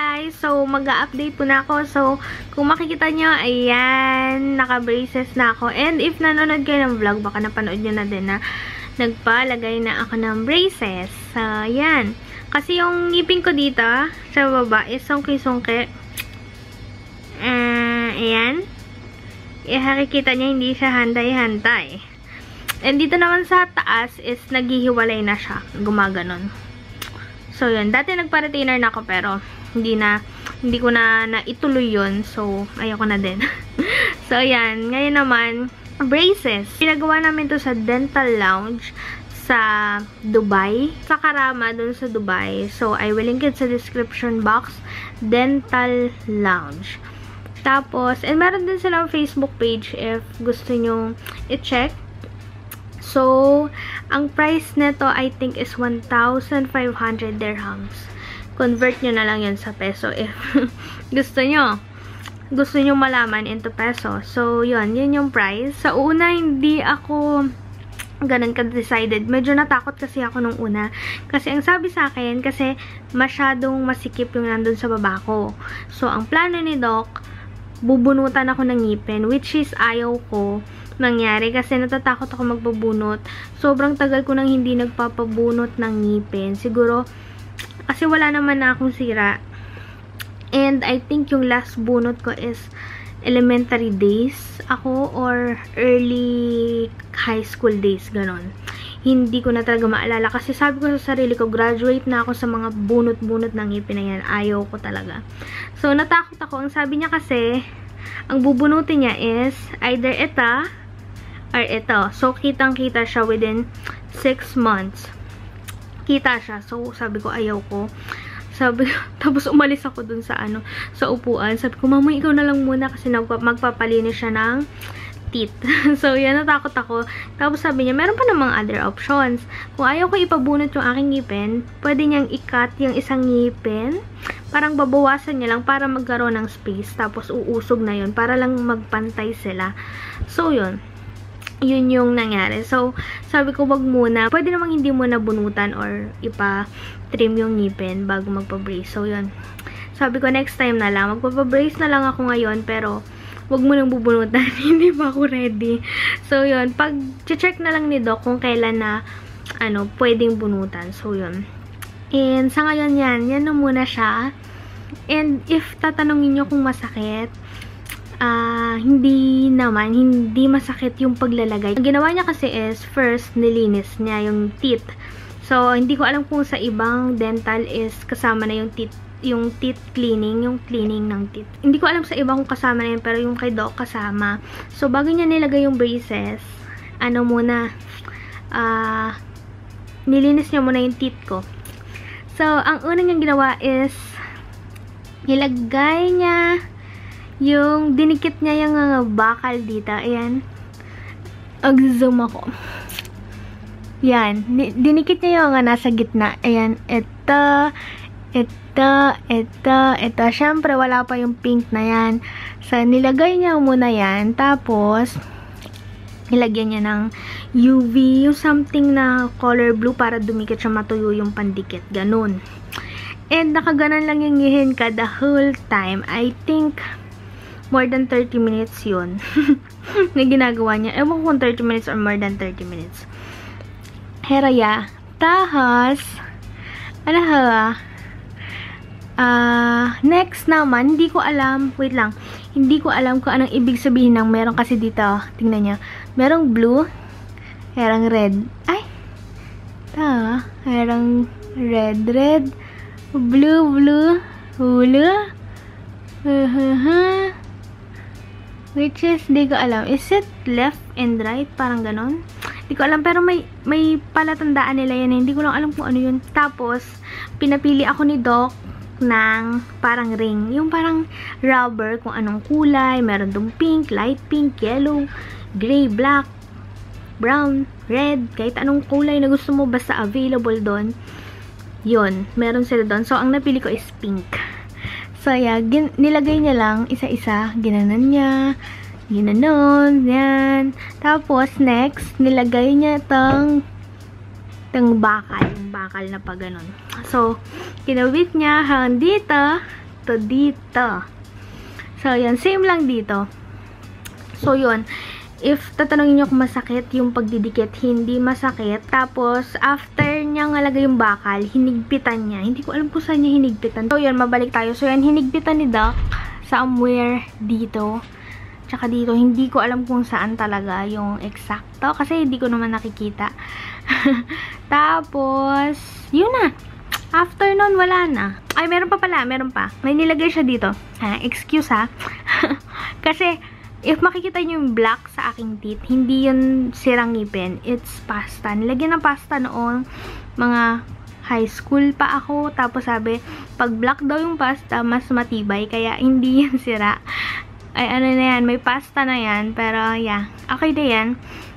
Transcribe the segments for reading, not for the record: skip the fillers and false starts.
guys! So, mag-a-update po na ako. So, kung makikita nyo, ayan, naka-braces na ako. And if nanonood kayo ng vlog, baka napanood nyo na din na nagpalagay na ako ng braces. So, ayan. Kasi yung ngipin ko dito, sa baba, is sungki-sungki. Ayan. Makikita niya, hindi siya hantay-hantay. And dito naman sa taas is naghihiwalay na siya. Gumaganon. So, yun. Dati nagpa-retainer na ako pero hindi ko na naituloy yun. So, ayoko na din. So, ayan. Ngayon naman, braces. Pinagawa namin to sa Dental Lounge sa Dubai. Sa Karama, dun sa Dubai. So, I will link it sa description box. Dental Lounge. Tapos, and meron din silang Facebook page if gusto nyo i-check. So, ang price nito I think is 1,500 dirhams. Convert nyo na lang yun sa peso if gusto nyo malaman into peso. So, yun yung price. Sa una, hindi ako ganun ka-decided. Medyo natakot kasi ako nung una. Kasi ang sabi sa akin, kasi masyadong masikip yung nandun sa baba ko. So, ang plano ni Doc, bubunutan ako ng ngipin, which is ayaw ko nangyari kasi natatakot ako magbubunot. Sobrang tagal ko nang hindi nagpapabunot ng ngipin. Siguro, kasi wala naman na akong sira. And I think yung last bunot ko is elementary days ako or early high school days, ganon. Hindi ko na talaga maalala kasi sabi ko sa sarili ko, graduate na ako sa mga bunot-bunot ng ngipin na yan. Ayaw ko talaga. So, natakot ako. Ang sabi niya kasi, ang bubunutin niya is either ito or ito. So, kitang-kita siya within 6 months. Kita siya. So, sabi ko, ayaw ko. Sabi ko, tapos umalis ako dun sa sa upuan. Sabi ko, mama, ikaw na lang muna kasi magpapalinis siya ng teeth. So, yan, natakot ako. Tapos sabi niya, meron pa namang other options. Kung ayaw ko ipabunot yung aking ngipin, pwede niyang i-cut yung isang ngipin. Parang babawasan niya lang para magkaroon ng space. Tapos, uusog na yun. Para lang magpantay sila. So, yun yung nangyari. So, sabi ko, wag muna. Pwede namang hindi muna bunutan or ipa-trim yung ngipin bago magpa-brace. So, yun. Sabi ko, next time na lang. Magpa-brace na lang ako ngayon, pero wag mo nang bubunutan. Hindi pa ako ready. So, yun. Pag-check na lang ni Doc kung kailan na, pwedeng bunutan. So, yun. And, sa ngayon yan na muna siya. And, if tatanungin nyo kung masakit, hindi masakit yung paglalagay. Ang ginawa niya kasi is, first, nilinis niya yung teeth. So, hindi ko alam kung sa ibang dental is kasama na yung teeth cleaning, yung cleaning ng teeth. Hindi ko alam sa ibang kung kasama na yun, pero yung kay Doc kasama. So, bago niya nilagay yung braces, nilinis niya muna yung teeth ko. So, ang unang niyang ginawa is, nilagay niya yung dinikit niya yung bakal dito. Ayan. Ag-zoom ako. Yan. Dinikit niya yung nasa gitna. Ayan. Ito. Siyempre, wala pa yung pink na yan. So, nilagay niya muna yan. Tapos, nilagyan niya ng UV. Yung something na color blue para dumikit siya, matuyo yung pandikit. Ganun. And, nakaganan lang yung ngihin ka the whole time. I think, more than 30 minutes yun na ginagawa niya. Ewan ko kung 30 minutes or more than 30 minutes. Heraya. Tahas. Next naman, hindi ko alam. Wait lang. Hindi ko alam kung anong ibig sabihin ng meron kasi dito. Tingnan niya. Merong blue. Merong red. Ay! Merong red. Blue. Hula. Which is, di ko alam. Is it left and right? Parang ganon. Di ko alam. Pero may palatandaan nila yan. Hindi ko lang alam kung ano yun. Tapos, pinapili ako ni Doc ng parang ring. Yung parang rubber, kung anong kulay. Meron dong pink, light pink, yellow, gray, black, brown, red. Kahit anong kulay na gusto mo, basta available doon. Yun. Meron sila doon. So, ang napili ko is pink. So, yeah, nilagay niya lang isa-isa. Ginanon niya. Ginanon. Yan. Tapos, next, nilagay niya itong bakal. Yung bakal na pa ganun. So, kinawit niya hanggang dito. sakto dito. So, yan. Same lang dito. So, yun. If tatanungin nyo kung masakit yung pagdidikit, hindi masakit. Tapos, after niya ngalagay yung bakal, hinigpitan niya. Hindi ko alam kung saan niya hinigpitan. So, yun, mabalik tayo. So, yan, hinigpitan ni Doc somewhere dito. Tsaka dito, hindi ko alam kung saan talaga yung eksakto. Kasi hindi ko naman nakikita. Tapos, yun na. After nun, wala na. Ay, meron pa pala. Meron pa. May nilagay siya dito. Excuse ha. Kasi, if makikita nyo yung black sa aking teeth, hindi yun sirang ngipin. It's pasta. Nilagyan ng pasta noong mga high school pa ako. Tapos sabi, pag black daw yung pasta, mas matibay. Kaya hindi yan sira. Ay, ano na yan. May pasta na yan. Pero, yeah. Okay na yan.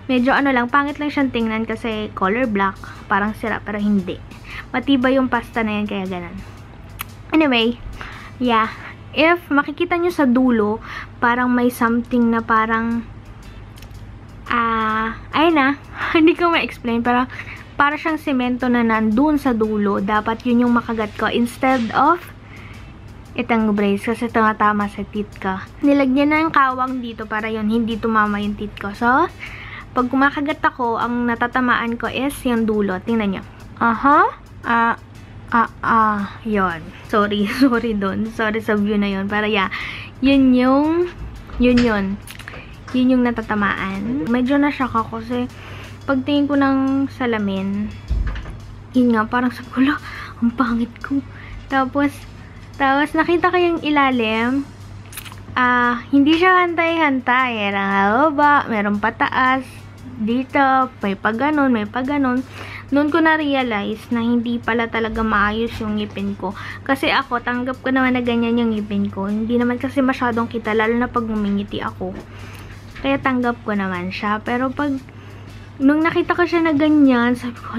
Medyo ano lang, pangit lang siyang tingnan kasi color black. Parang sira, pero hindi. Matibay yung pasta na yan, kaya ganun. Anyway, yeah. If makikita nyo sa dulo, parang may something na parang, ayun na, hindi ko ma-explain, pero para siyang semento na nandun sa dulo. Dapat yun yung makagat ko instead of itang brace kasi tumatama sa teeth ko. Nilagyan na yung kawang dito para yun, hindi tumama yung teeth ko. So, pag kumakagat ako, ang natatamaan ko is yung dulo. Tingnan nyo. Yun. Sorry dun. Sorry sa view na yun. Para yeah, yun yung natatamaan. Medyo na-shock ako kasi pagtingin ko ng salamin, yun nga, parang sabi ko, ang pangit ko. Tapos nakita ko yung ilalim. Hindi siya hantay-hantay. Meron pataas. Dito, may paganon. Noon ko na-realize na hindi pala talaga maayos yung ngipin ko. Kasi ako, tanggap ko naman na ganyan yung ngipin ko. Hindi naman kasi masyadong kita, lalo na pag ngumingiti ako. Kaya tanggap ko naman siya. Pero nung nakita ko siya na ganyan, sabi ko,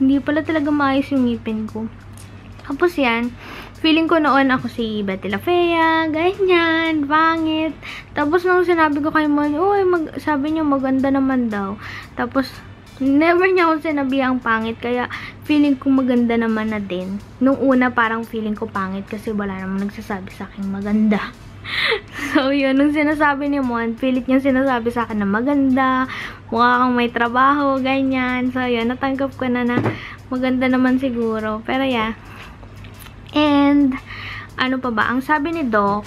hindi pala talaga maayos yung ngipin ko. Tapos yan, feeling ko noon ako si Betty La Fea, ganyan, pangit. Tapos nung sinabi ko kay Mon, sabi niya maganda naman daw. Tapos, never niya ako sinabi ang pangit, kaya feeling ko maganda naman na din. Nung una parang feeling ko pangit kasi wala namang nagsasabi sa akin maganda. So yun, nung sinasabi ni Mon, pilit niya sinasabi sa akin na maganda, mukha kang may trabaho, ganyan. So yun, natanggap ko na maganda naman siguro. Pero yeah. And, ano pa ba? Ang sabi ni Doc,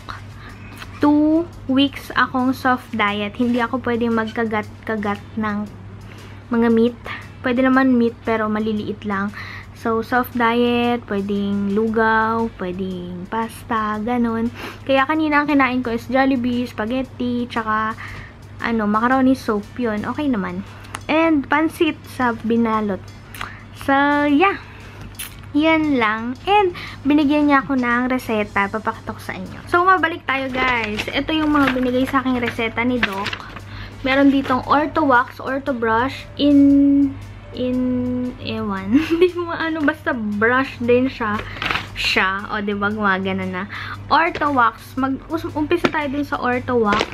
2 weeks akong soft diet. Hindi ako pwedeng magkagat-kagat ng mga meat. Pwede naman meat pero maliliit lang. So, soft diet, pwedeng lugaw, pwedeng pasta, ganun. Kaya kanina ang kinain ko is Jollibee, spaghetti, tsaka macaroni soup. Yun, okay naman. And, pansit sa binalot. So, yeah. Yan lang. And, binigyan niya ako ng reseta. Papakita ko sa inyo. So, mabalik tayo, guys. Ito yung mga binigay sa aking reseta ni Doc. Meron ditong Ortho Wax, Ortho Brush, ewan. Hindi mo basta brush din siya. O, diba, gumagana na. Ortho Wax. Umpisa tayo dun sa Ortho Wax.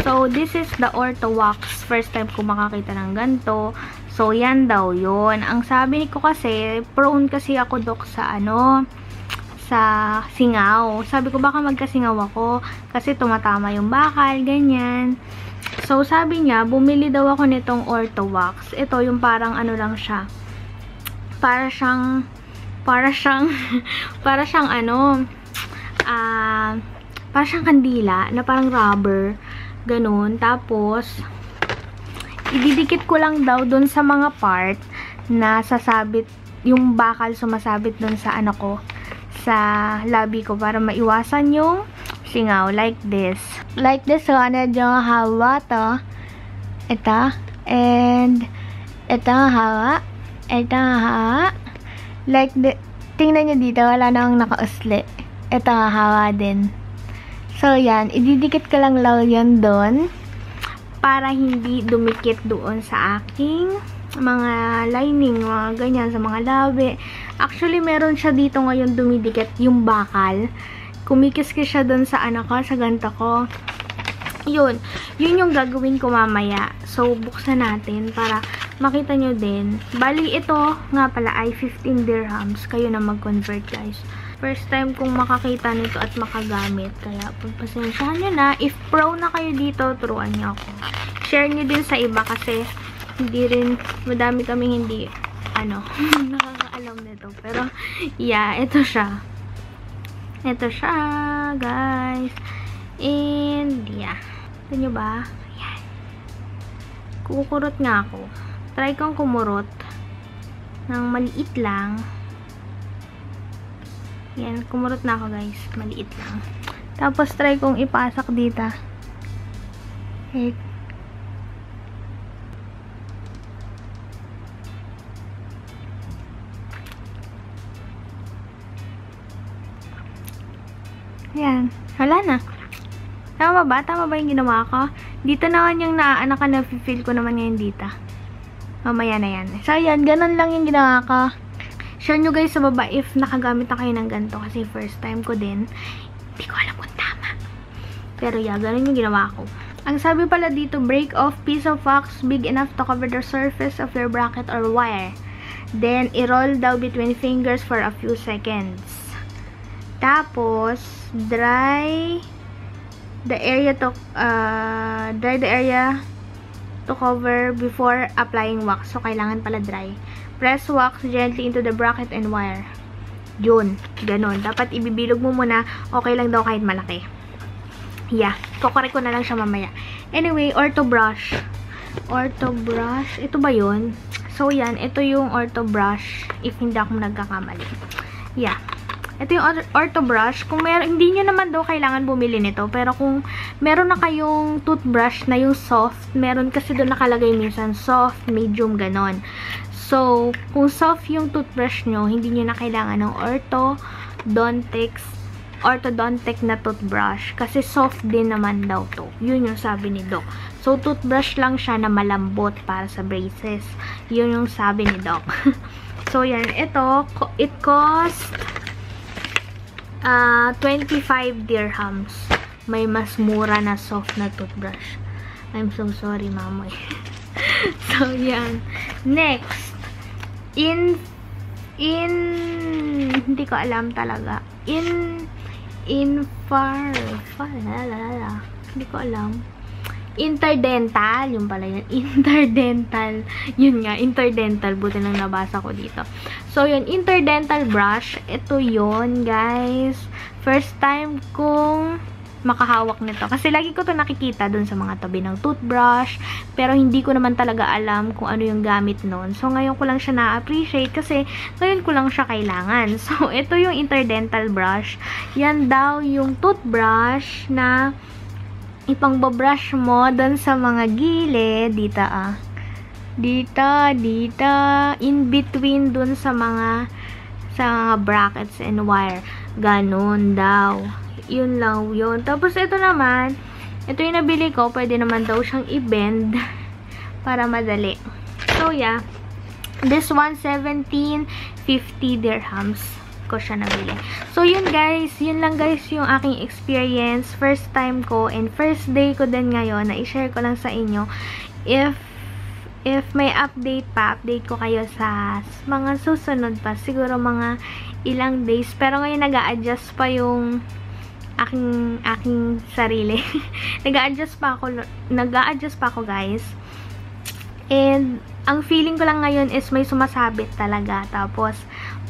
So, this is the Ortho Wax. First time ko makakita ng ganito. So, yan daw yun. Ang sabi ko kasi, prone kasi ako, Doc, sa sa singaw. Sabi ko, baka magkasingaw ako. Kasi tumatama yung bakal, ganyan. So, sabi niya, bumili daw ako nitong Ortho Wax. Ito, yung parang lang siya. Para siyang kandila, na parang rubber. Ganun. Tapos, ididikit ko lang daw dun sa mga part na sasabit, yung bakal sumasabit dun sa sa labi ko para maiwasan yung singaw. Like this. Like this one, yung hawa to. Ito. And, ito hawa. Ito hawa. Like, tingnan nyo dito, wala nang nakausli. Ito hawa din. So, yan. Ididikit ko lang yan dun para hindi dumikit doon sa aking mga lining, mga ganyan, sa mga labi. Actually, meron siya dito ngayon dumidikit yung bakal. Kumikis-kis siya doon sa sa ganto ko. Yun yung gagawin ko mamaya. So, buksan natin para makita nyo din. Bali, ito nga pala ay 15 dirhams. Kayo na mag-convert, guys. First time kong makakita nito at makagamit. Kaya pagpasensyahan nyo na. If pro na kayo dito, turuan nyo ako. Share nyo din sa iba kasi hindi rin, madami kaming hindi, nakakaalam nito. Pero, yeah, ito siya. Ito siya, guys. And, yeah. Ito nyo ba? Ayan. Kukurot nga ako. Try kong kumurot ng maliit lang. Yan, kumurot na ako, guys. Maliit lang. Tapos, try kong ipasak dito. Okay. Ayan. Wala na. Tama ba? Tama ba yung ginawa ko? Dito naman yung naanakan na feel ko naman ngayon dito. Mamaya na yan. So, ayan. Ganun lang yung ginawa ko. Share nyo guys sa baba if nakagamit na kayo ng ganito. Kasi first time ko din. Hindi ko alam kung tama. Pero yeah, ganun yung ginawa ko. Ang sabi pala dito, break off piece of wax big enough to cover the surface of your bracket or wire. Then, i-roll down between fingers for a few seconds. Tapos, dry the area to cover before applying wax. So, kailangan pala dry. Press wax gently into the bracket and wire. Yun. Ganon. Dapat ibibilog mo muna. Okay lang daw kahit malaki. Yeah. Kukorek ko na lang siya mamaya. Anyway, ortho brush. Ortho brush. Ito ba yun? So, yan. Ito yung ortho brush. If hindi ako nagkakamali. Yeah. Ito yung ortho brush. Kung hindi nyo naman daw kailangan bumili nito. Pero kung meron na kayong toothbrush na yung soft, meron kasi doon nakalagay minsan soft, medium, ganon. So, kung soft yung toothbrush nyo, hindi nyo na kailangan ng orthodontic na toothbrush. Kasi soft din naman daw to. Yun yung sabi ni Doc. So, toothbrush lang siya na malambot para sa braces. Yun yung sabi ni Doc. So, yan. Ito, it cost 25 dirhams. May mas mura na soft na toothbrush. I'm so sorry, mamoy. So, yan. Next. Hindi ko alam talaga. Hindi ko alam. Interdental. Yung pala yun. Interdental. Yun nga. Interdental. Buti lang nabasa ko dito. So, yun. Interdental brush. Ito yun, guys. First time kong makahawak nito. Kasi lagi ko to nakikita dun sa mga tabi ng toothbrush. Pero hindi ko naman talaga alam kung ano yung gamit nun. So, ngayon ko lang siya na-appreciate kasi ngayon ko lang siya kailangan. So, ito yung interdental brush. Yan daw yung toothbrush na ipang-brush mo dun sa mga gilid. Dito, Dito. In between dun sa mga brackets and wire. Ganon daw. Yun lang yun. Tapos, ito naman, ito yung nabili ko. Pwede naman daw siyang i-bend para madali. So, yeah. This one, 17.50 dirhams ko siya nabili. So, yun guys. Yun lang guys yung aking experience. First time ko and first day ko din ngayon na i-share ko lang sa inyo. If may update ko kayo sa mga susunod pa. Siguro mga ilang days. Pero ngayon nag-a-adjust pa yung aking sarili. Nag-a-adjust pa ako guys. And ang feeling ko lang ngayon is may sumasabit talaga. Tapos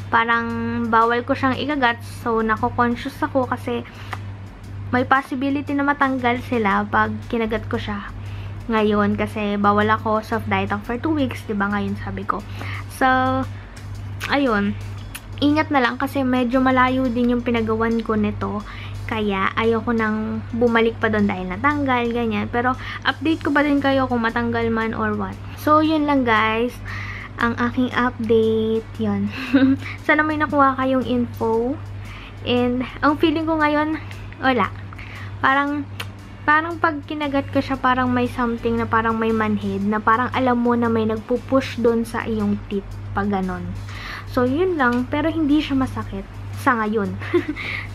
parang bawal ko siyang ikagat. So nako-conscious ako kasi may possibility na matanggal sila pag kinagat ko siya ngayon kasi bawal ako soft diet for 2 weeks, 'di ba ngayon sabi ko. So ayun. Ingat na lang kasi medyo malayo din yung pinagawan ko nito. Kaya, ayoko nang bumalik pa doon dahil natanggal, ganyan. Pero, update ko pa din kayo kung matanggal man or what. So, yun lang guys. Ang aking update, yun. Sana may nakuha kayong info. And, ang feeling ko ngayon, wala. Parang pag kinagat ko siya, parang may something na parang may manhid. Na parang alam mo na may nagpupush doon sa iyong teeth. Pag ganon. So, yun lang. Pero, hindi siya masakit. Sa ngayon.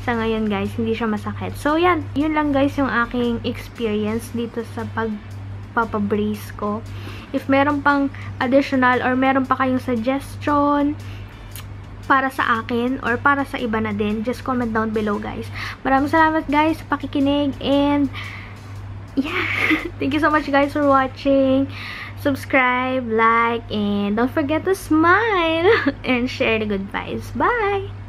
Sa ngayon guys, hindi siya masakit. So yan, yun lang guys yung aking experience dito sa pagpapabrace ko. If meron pang additional or meron pa kayong suggestion para sa akin or para sa iba na din, just comment down below, guys. Maraming salamat, guys, sa pakikinig, and yeah, thank you so much, guys, for watching. Subscribe, like, and don't forget to smile and share the good vibes. Bye!